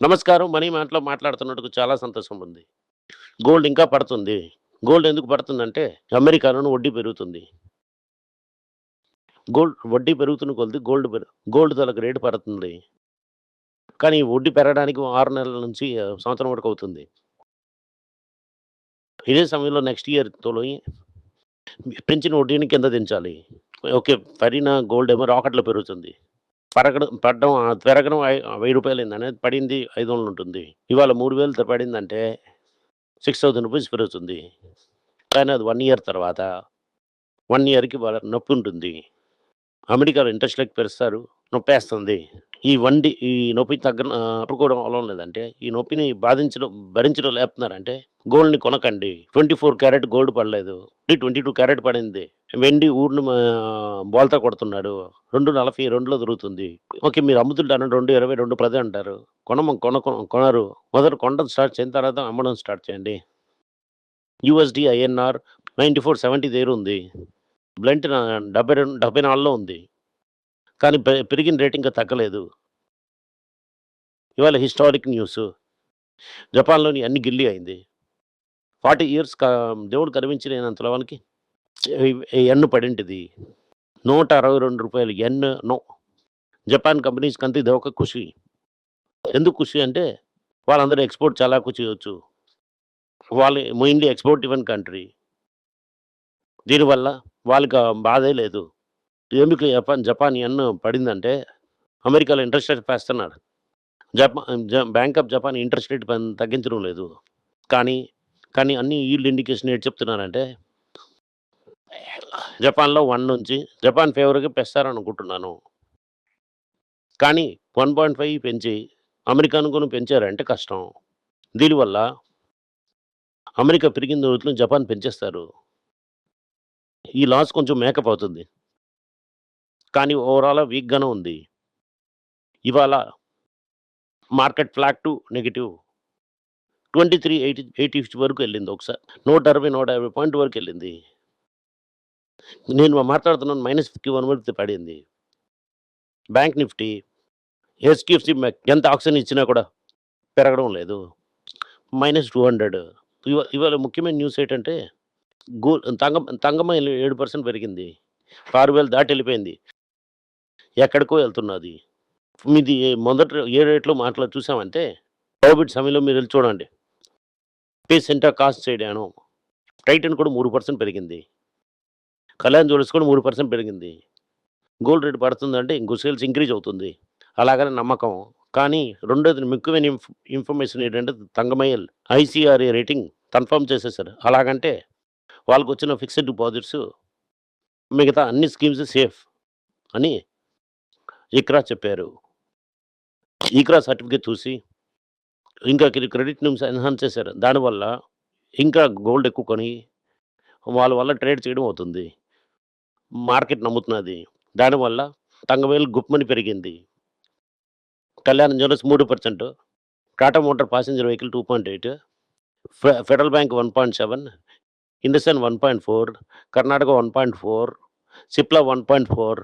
నమస్కారం. మనీ మాటలో మాట్లాడుతున్నందుకు చాలా సంతోషం ఉంది. గోల్డ్ ఇంకా పడుతుంది. గోల్డ్ ఎందుకు పడుతుందంటే అమెరికాలోను వడ్డీ పెరుగుతుంది. వడ్డీ పెరుగుతున్న కొద్దీ గోల్డ్ తాలూకు రేటు పడుతుంది. కానీ వడ్డీ పెరగడానికి 6 నెలల నుంచి సంవత్సరం వరకు అవుతుంది. ఇదే సమయంలో నెక్స్ట్ ఇయర్ పెంచిన వడ్డీని కింద దించాలి. ఓకే. పడిన గోల్డ్ ఏమో రాకెట్‌లో పెరుగుతుంది. పడడం పెరగడం రూ. 1000 అయిందనేది పడింది 500 ఉంటుంది. ఇవాళ 3000 పడిందంటే రూ. 6000 పెరుగుతుంది. కానీ అది 1 ఇయర్ తర్వాత 1 ఇయర్‌కి నొప్పుంటుంది. అమెరికాలో ఇంట్రెస్ట్ రేట్ పెంచుతారు. నొప్పేస్తుంది. ఈ నొప్పి తట్టుకోవడం అవ్వడం లేదంటే, ఈ నొప్పిని భరించడం లేకపోతున్నారంటే గోల్డ్‌ని కొనకండి. 24 క్యారెట్ గోల్డ్ పడలేదు. 22 క్యారెట్ పడింది. వెండి ఊరిని బోల్తా కొడుతున్నాడు. 2.42లో దొరుకుతుంది. ఓకే. మీరు అమ్ముతుంటారు 2.20, 2.10 అంటారు. కొనరు. మొదట కొనడం స్టార్ట్ చేసిన తర్వాత అమ్మడం స్టార్ట్ చేయండి. యూఎస్‌డి, ఐఎన్ఆర్ 94.70 దగ్గర ఉంది. బ్లెంట్ 74లో ఉంది. కానీ పెరిగిన రేట్ ఇంకా తగ్గలేదు. ఇవాళ హిస్టారిక్ న్యూసు. జపాన్‌లోని యెన్ గిల్లీ అయింది. 40 ఇయర్స్ దేవుడు కరుణించలేనంత వానికి యెన్ పడింటిది. రూ. 162 యెన్ నో. జపాన్ కంపెనీస్‌కంతా ఇదొక ఖుషి. ఎందుకు ఖుషి అంటే వాళ్ళందరూ ఎక్స్‌పోర్ట్ చాలా ఎక్కువ చేయొచ్చు. వాళ్ళు మెయిన్‌లీ ఎక్స్‌పోర్ట్ డ్రివెన్ కంట్రీ. దీనివల్ల వాళ్ళకి బాధే లేదు. ఎందుకు జపాన్ యెన్ పడిందంటే అమెరికాలో ఇంట్రెస్ట్ రేట్ పెంచుతున్నాడు. Bank of Japan interest rate తగ్గించడం లేదు. కానీ అన్ని ఈల్డ్ ఇండికేషన్ ఏంటి చెప్తున్నారంటే జపాన్‌లో 1 నుంచి జపాన్ ఫేవర్‌గా పెంచుతారనుకుంటున్నాను. కానీ 1.5 పెంచి అమెరికాను కూడా పెంచారంటే కష్టం. దీనివల్ల అమెరికా పెరిగిన రోజులు జపాన్ పెంచేస్తారు. ఈ లాస్ కొంచెం మేకప్ అవుతుంది. కానీ ఓవరాల్‌గా వీక్‌గానే ఉంది. ఇవాళ మార్కెట్ ఫ్లాట్ టు నెగెటివ్ 2380 వరకు వెళ్ళింది ఒకసారి. 160, 150 పాయింట్ వరకెళ్ళింది. నేను మాట్లాడుతున్నాను -51 వరకు పడింది. బ్యాంక్ నిఫ్టీ, ఎస్‌క్యూఎఫ్‌సి ఎంత ఆక్షన్ ఇచ్చినా కూడా పెరగడం లేదు. -200. ఇవాళ ముఖ్యమైన న్యూస్ ఏంటంటే తంగమ 7% పెరిగింది. 6000 దాటి వెళ్ళిపోయింది. ఎక్కడికో వెళ్తున్నది. మీది మొదట ఏ రేట్‌లో చూసామంటే కోవిడ్ సమయంలో మీరెళ్లి చూడండి. పేసెంటా కాస్ట్ చేయడాను. టైటాన్ కూడా 3% పెరిగింది. కళ్యాణ్ జ్యువెల్లర్స్ కూడా 3% పెరిగింది. గోల్డ్ రేట్ పడుతుందంటే ఇంకో సేల్స్ ఇంక్రీజ్ అవుతుంది. అలాగని నమ్మకం. కానీ రెండోది ముఖ్యమైన ఇన్ఫర్మేషన్ ఏంటంటే తంగమయ్యల్ ఐసీఆర్ఏ రేటింగ్ కన్ఫర్మ్ చేసేసారు. అలాగంటే వాళ్ళకొచ్చిన ఫిక్స్డ్ డిపాజిట్స్ మిగతా అన్ని స్కీమ్స్ సేఫ్ అని ఇక్రా చెప్పారు. ఇక్రా సర్టిఫికేట్ చూసి ఇంకా క్రెడిట్ న్యూస్ ఎన్హాన్స్ చేశారు. దానివల్ల ఇంకా గోల్డ్ ఎక్కువ కొని వాళ్ళ వల్ల ట్రేడ్ చేయడం అవుతుంది. మార్కెట్ నమ్ముతున్నది. దానివల్ల తంగమేలు గుప్మని పెరిగింది. Kalyan jewellers 3%, Tata motor passenger vehicle 2.8, federal bank 1.7, IndusInd 1.4, Karnataka 1.4, Cipla 1.4,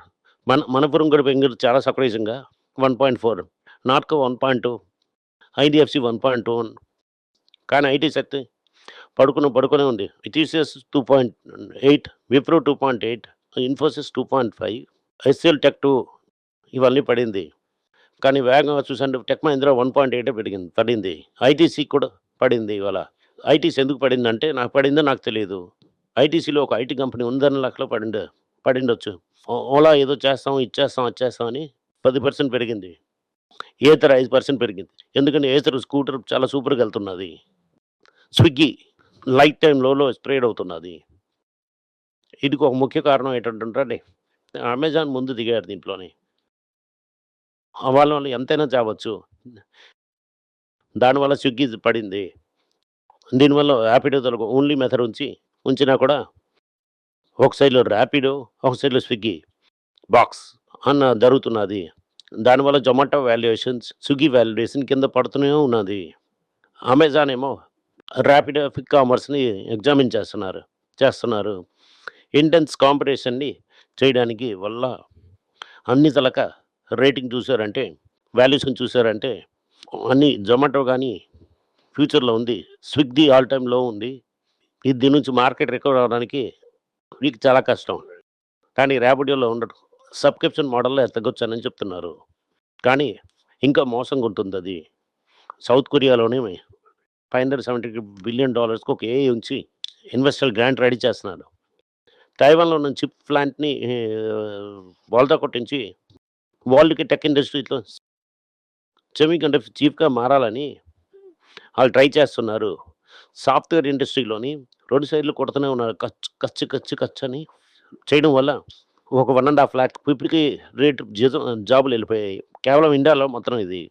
Manappuram కూడా బెంగుళూరు చాలా సర్ప్రైజింగ్‌గా 1.4, నాట్కో 1.2, ఐడీఎఫ్‌సి 1.1. కానీ ఐటీ శక్తి పడుకునే ఉంది. TCS 2.8, Wipro 2.8, Infosys 2.5, HCl tech 2 ఇవన్నీ పడింది. కానీ వేగంగా చూసంటే టెక్ మహీంద్రా 1.8 పడింది. ఐటీసీ కూడా పడింది ఇవాళ. ఐటీసీ ఎందుకు పడిందంటే నాకు తెలీదు. ఐటీసీలో ఒక ఐటీ కంపెనీ ఉందన్న లెక్కలో పడిండొచ్చు. ఓలా ఏదో చేస్తాం, ఇచ్చేస్తాం, వచ్చేస్తాం అని 10% పెరిగింది. ఏథర్ 5% పెరిగింది. ఎందుకంటే ఏథర్ స్కూటర్ చాలా సూపర్‌గా వెళ్తున్నది. స్విగ్గీ లైట్ టైమ్ లోలో స్ప్రెడ్ అవుతున్నది. ఇదికి ఒక ముఖ్య కారణం ఏంటంటే అమెజాన్ ముందు దిగారు దీంట్లోని. వాళ్ళ వల్ల ఎంతైనా తేవచ్చు. దానివల్ల స్విగ్గీ పడింది. దీనివల్ల ర్యాపిడో ఓన్లీ మెథడ్ ఉంచినా కూడా ఒక సైడ్‌లో ర్యాపిడో, ఒక సైడ్‌లో స్విగ్గీ బాక్స్ జరుగుతున్నది. దానివల్ల జొమాటో వాల్యుయేషన్స్, స్విగ్గీ వాల్యుయేషన్ కింద పడుతూనే ఉన్నది. అమెజాన్ ఏమో ర్యాపిడో, క్విక్ కామర్స్‌ని ఎగ్జామిన్ చేస్తున్నారు. ఇంటెన్స్ కాంపిటీషన్‌ని చేయడానికి వల్ల అన్ని రేటింగ్ చూసారంటే, వాల్యుయేషన్ చూసారంటే అన్నీ జొమాటో గానీ ఫ్యూచర్‌లో ఉంది. స్విగ్గీ ఆల్ టైమ్ లో ఉంది. దీని నుంచి మార్కెట్ రికవర్ అవ్వడానికి మీకు చాలా కష్టం. కానీ ర్యాపిడోలో ఉండదు. సబ్‌స్క్రిప్షన్ మోడల్‌లో ఎతకొచ్చని చెప్తున్నారు. కానీ ఇంకా మోసంగుంటుందది. సౌత్ కొరియాలోనే $570 బిలియన్ ఒక ఏఐ ఉంచి ఇన్వెస్టర్ గ్రాంట్ రెడీ చేస్తున్నాడు. తైవాన్‌లో ఉన్న చిప్ ప్లాంట్‌ని బోల్తా కొట్టించి వరల్డ్‌కి టెక్ ఇండస్ట్రీలో సెమీకండక్టర్ చీఫ్‌గా మారాలని ఆళ్ళు ట్రై చేస్తున్నారు. సాఫ్ట్‌వేర్ ఇండస్ట్రీలోని 2 సైడ్‌లు కొడుతూనే ఉన్నారు. ఖర్చని చేయడం వల్ల ఒక 1.5 లాక్ పీపుల్‌కి జాబులెళ్ళిపోయాయి. కేవలం ఇండియాలో మొత్తం ఇది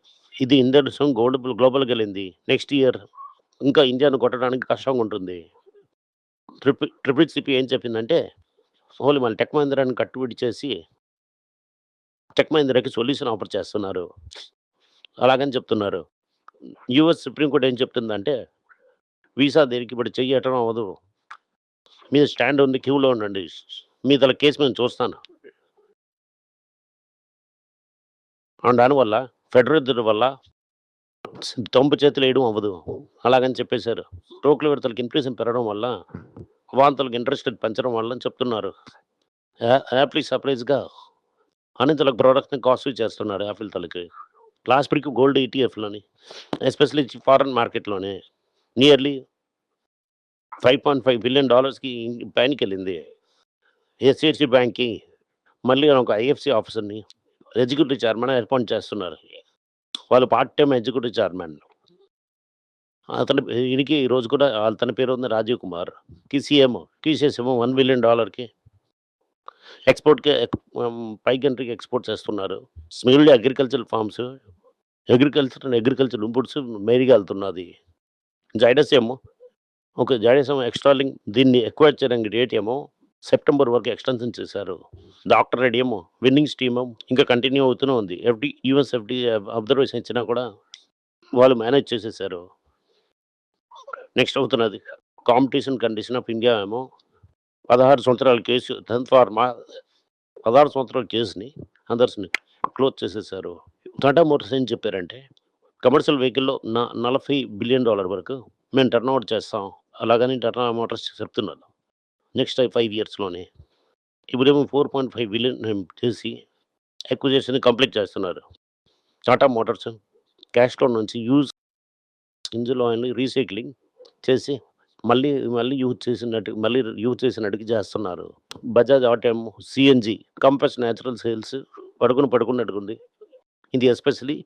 ఇండియన్ గ్లోబల్‌కెళ్ళింది. నెక్స్ట్ ఇయర్ ఇంకా ఇండియాను కొట్టడానికి కష్టంగా ఉంటుంది. ట్రిపుల్ సిపి ఏం చెప్పిందంటే, ఓన్లీ మన టెక్ మహీంద్రాని కట్టుబడి చేసి, టెక్ మహీంద్రాకి సొల్యూషన్ ఆఫర్ చేస్తున్నారు. అలాగని చెప్తున్నారు. యూఎస్ సుప్రీం కోర్ట్ ఏం చెప్తుందంటే, వీసా దేనికి ఇప్పుడు చెయ్యటం అవ్వదు. మీరు స్టాండ్ ఉంది, క్యూలో ఉండండి. మీదల కేసు నేను చూస్తాను. దానివల్ల ఫెడరల్ వల్ల తొంపు చేతులేయడం అవ్వదు. అలాగని చెప్పేశారు. టోకుల విడతలకి ఇన్ఫ్లేషన్ పెరగడం వల్ల, వాంతులకి ఇంట్రెస్ట్ పెంచడం వల్ల అని చెప్తున్నారు. యాపిల్ సర్ప్రైజ్‌గా అనితలకు ప్రొడక్ట్‌ని కాస్ట్‌లీ చేస్తున్నారు యాపిల్ తలకి. లాస్ట్ వీక్ గోల్డ్ ఈటీఎఫ్‌లోని ఎస్పెషల్లీ ఫారెన్ మార్కెట్‌లోనే నియర్లీ $5.5 బిలియన్ పైనకెళ్ళింది. హెచ్‌డిఎఫ్‌సి బ్యాంక్‌కి మళ్ళీ ఒక ఐఎఫ్‌సి ఆఫీసర్‌ని ఎగ్జిక్యూటివ్ చైర్మన్ అపాయింట్ చేస్తున్నారు. వాళ్ళు పార్ట్ టైమ్ ఎగ్జిక్యూటివ్ చైర్మన్. ఈయనకి ఈ రోజు కూడా తన పేరు ఉంది రాజీవ్ కుమార్. టీసీఎస్ $1 బిలియన్ ఎక్స్‌పోర్ట్‌కి పై కంట్రీకి ఎక్స్‌పోర్ట్ చేస్తున్నారు. స్మిల్డ్ అగ్రికల్చరల్ ఫార్మ్స్, అగ్రికల్చర్ ఇన్పుట్స్ మెయిన్‌గా వెళ్తున్నది. జైడస్ ఎక్స్ట్రాలింక్ దీన్ని ఎక్వైర్ చేయడానికి డేట్ సెప్టెంబర్ వరకు ఎక్స్‌టెన్షన్ చేశారు. డాక్టర్ రెడ్డి విన్నింగ్స్ టీమ్ ఇంకా కంటిన్యూ అవుతూనే ఉంది. యూఎస్ ఎఫ్‌డీఏ అబ్జర్వేషన్ ఇచ్చినా కూడా వాళ్ళు మేనేజ్ చేసేసారు. నెక్స్ట్ అవుతున్నది కాంపిటీషన్ కండిషన్ ఆఫ్ ఇండియా 16 సంవత్సరాల కేసు 16 సంవత్సరాల కేసుని అందర్స్‌ని క్లోజ్ చేసేసారు. టాటా మోటార్స్ ఏం చెప్పారంటే, కమర్షియల్ వెహికల్‌లో $40 బిలియన్ వరకు మేము టర్న్ ఓవర్ చేస్తాం. అలాగని టాటా మోటార్స్ చెప్తున్నారు. నెక్స్ట్ 5 ఇయర్స్‌లోనే. ఇప్పుడేమో 4.5 బిలియన్ చేసి అక్విజిషన్ కంప్లీట్ చేస్తున్నారు. టాటా మోటార్స్ క్యాస్ట్రోన్ నుంచి ఇంజిన్ ఆయిల్‌ని రీసైక్లింగ్ చేసి మళ్ళీ యూజ్ చేసినట్టుగా చేస్తున్నారు. Bajaj Auto CNG compressed natural sales పడుకున్నట్టుగుంది. ఇది especially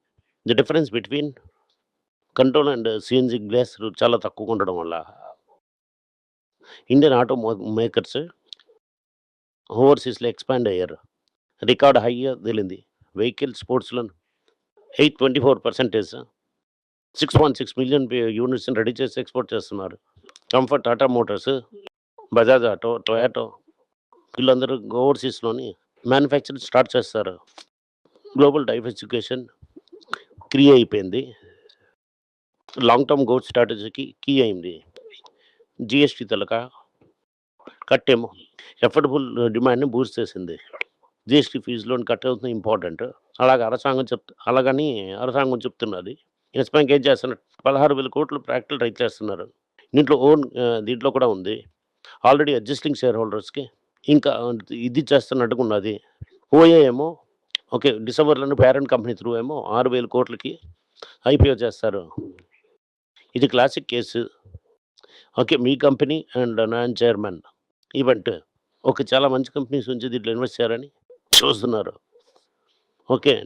the difference between control and CNG gas చాలా తక్కువగా ఉండడం వల్ల ఇండియన్ ఆటో మేకర్స్ ఓవర్‌సీస్‌లో ఎక్స్‌పాండ్ అయ్యారు. రికార్డ్ హైగా తేలింది. వెహికల్ స్పోర్ట్స్‌లో 824% 6.6 మిలియన్ యూనిట్స్‌ని రెడీ చేసి ఎక్స్‌పోర్ట్ చేస్తున్నారు. Comfort, Tata Motors, Bajaj Auto, Toyota వీళ్ళందరూ ఓవర్‌సీస్‌లోని మ్యానుఫ్యాక్చరింగ్ స్టార్ట్ చేస్తారు. గ్లోబల్ డైవర్సిఫికేషన్ అయిపోయింది. లాంగ్ టర్మ్ గ్రోత్ స్ట్రాటజీకి కీ అయింది. జీఎస్టీ కట్టేమో ఎఫర్డబుల్ డిమాండ్‌ని బూస్ట్ చేసింది. జీఎస్టీ ఫీజులోని కట్ అవుతుంది ఇంపార్టెంట్. అలాగని అరసాంగం చెప్తున్నది. యెస్ బ్యాంక్ ఏం చేస్తున్నారు 16,000 కోట్లు ప్రాక్టికల్ రైజ్ చేస్తున్నారు. దీంట్లో కూడా ఉంది. ఆల్రెడీ అడ్జస్టింగ్ షేర్ హోల్డర్స్‌కి ఇంకా ఇది చేస్తున్నట్టుగా ఉన్నది. ఓఏ డిసెంబర్‌లోనే పేరెంట్ కంపెనీ త్రూ 6,000 కోట్లకి ఐపీఓ చేస్తారు. ఇది classic case. Me company and non chairman event చాలా మంచి కంపెనీస్ నుంచి దీంట్లో ఇన్వెస్ట్ చేయాలని చూస్తున్నారు.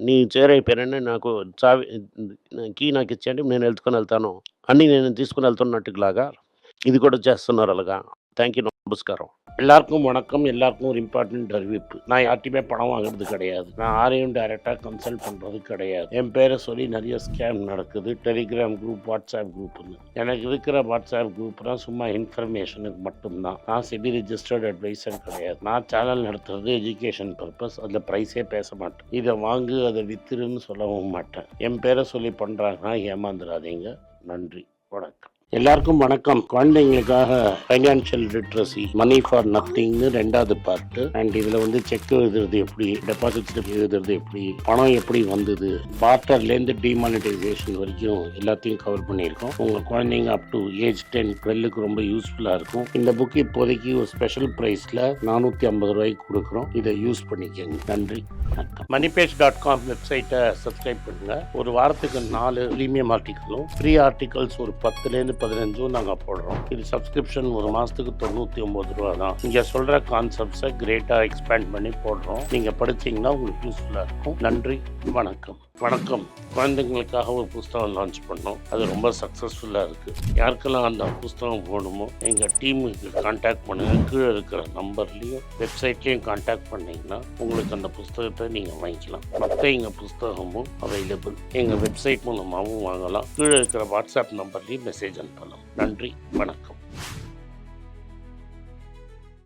నీ చైర్ అయిపోయానని నాకు కీ నాకిచ్చేయండి. నేను వెళ్తాను. అన్నీ నేను తీసుకొని వెళ్తున్నట్టులాగా ఇది కూడా చేస్తున్నారు అలాగా. Thank you. நமஸ்காரம். எல்லாருக்கும் வணக்கம். எல்லாருக்கும் ஒரு இம்பார்ட்டன்ட் அறிவிப்பு. நான் யார்ட்டையுமே பணம் வாங்குறது கிடையாது. நான் யாரையும் டைரெக்டாக கன்சல்ட் பண்ணுறது கிடையாது. என் பேரை சொல்லி நிறைய ஸ்கேம் நடக்குது. டெலிகிராம் குரூப், வாட்ஸ்அப் குரூப்னு. எனக்கு இருக்கிற வாட்ஸ்அப் குரூப்னா சும்மா இன்ஃபர்மேஷனுக்கு மட்டும்தான். நான் செபி ரிஜிஸ்டர்ட் அட்வைசர் கிடையாது. நான் சேனல் நடத்துறது எஜுகேஷன் பர்பஸ். அதில் ப்ரைஸே பேச மாட்டேன். இதை வாங்கு அதை வித்துருன்னு சொல்லவும் மாட்டேன். என் பேரை சொல்லி பண்ணுறாங்கன்னா ஏமாந்துடாதீங்க. நன்றி, வணக்கம். எல்லாருக்கும் வணக்கம். குழந்தைங்களுக்காக ஃபைனான்ஷியல் லிட்ரஸி மணி ஃபார் நத்திங்னு 2வது பார்ட். அண்ட் இதுல வந்து செக் எழுதுறது எப்படி, டெபாசிட் ஸ்லிப் எழுதுறது எப்படி, பணம் எப்படி வந்தது, பார்ட்டர்லேருந்து டிமானிட்டைசேஷன் வரைக்கும் எல்லாத்தையும் கவர் பண்ணியிருக்கோம். உங்க குழந்தைங்க அப் டு ஏஜ் 10-12க்கு ரொம்ப யூஸ்ஃபுல்லா இருக்கும். இந்த புக் இப்போதைக்கு ஒரு ஸ்பெஷல் பிரைஸ்ல 450 ரூபாய்க்கு கொடுக்குறோம். இதை யூஸ் பண்ணிக்கங்க. நன்றி, வணக்கம். moneypage.com வெப்சைட்டை சப்ஸ்கிரைப் பண்ணுங்க. ஒரு வாரத்துக்கு 4 ப்ரீமியம் ஆர்டிக்கலும் ஃப்ரீ ஆர்டிகல்ஸ் ஒரு 10லேருந்து 15 நாங்கள் போடுறோம். இது சப்ஸ்கிரிப்ஷன் ஒரு மாதத்துக்கு 99 ரூபா தான். நீங்கள் சொல்கிற கான்செப்ட்ஸை கிரேட்டாக எக்ஸ்பேண்ட் பண்ணி போடுறோம். நீங்கள் படித்தீங்கன்னா உங்களுக்கு யூஸ்ஃபுல்லாக இருக்கும். நன்றி, வணக்கம். வணக்கம். குழந்தைங்களுக்காக ஒரு புஸ்தகம் லான்ச் பண்ணோம். அது ரொம்ப சக்ஸஸ்ஃபுல்லாக இருக்குது. யாருக்கெல்லாம் அந்த புஸ்தகம் போகணுமோ எங்கள் டீமுக்கு கான்டாக்ட் பண்ணுங்கள். கீழே இருக்கிற நம்பர்லேயும் வெப்சைட்லேயும் கான்டாக்ட் பண்ணிங்கன்னா உங்களுக்கு அந்த புஸ்தகத்தை நீங்கள் வாங்கிக்கலாம். மற்ற எங்கள் புஸ்தகமும் அவைலபிள். எங்கள் வெப்சைட் மூலமாகவும் வாங்கலாம். கீழே இருக்கிற வாட்ஸ்அப் நம்பர்லேயும் மெசேஜ் அனுப்பலாம். நன்றி, வணக்கம்.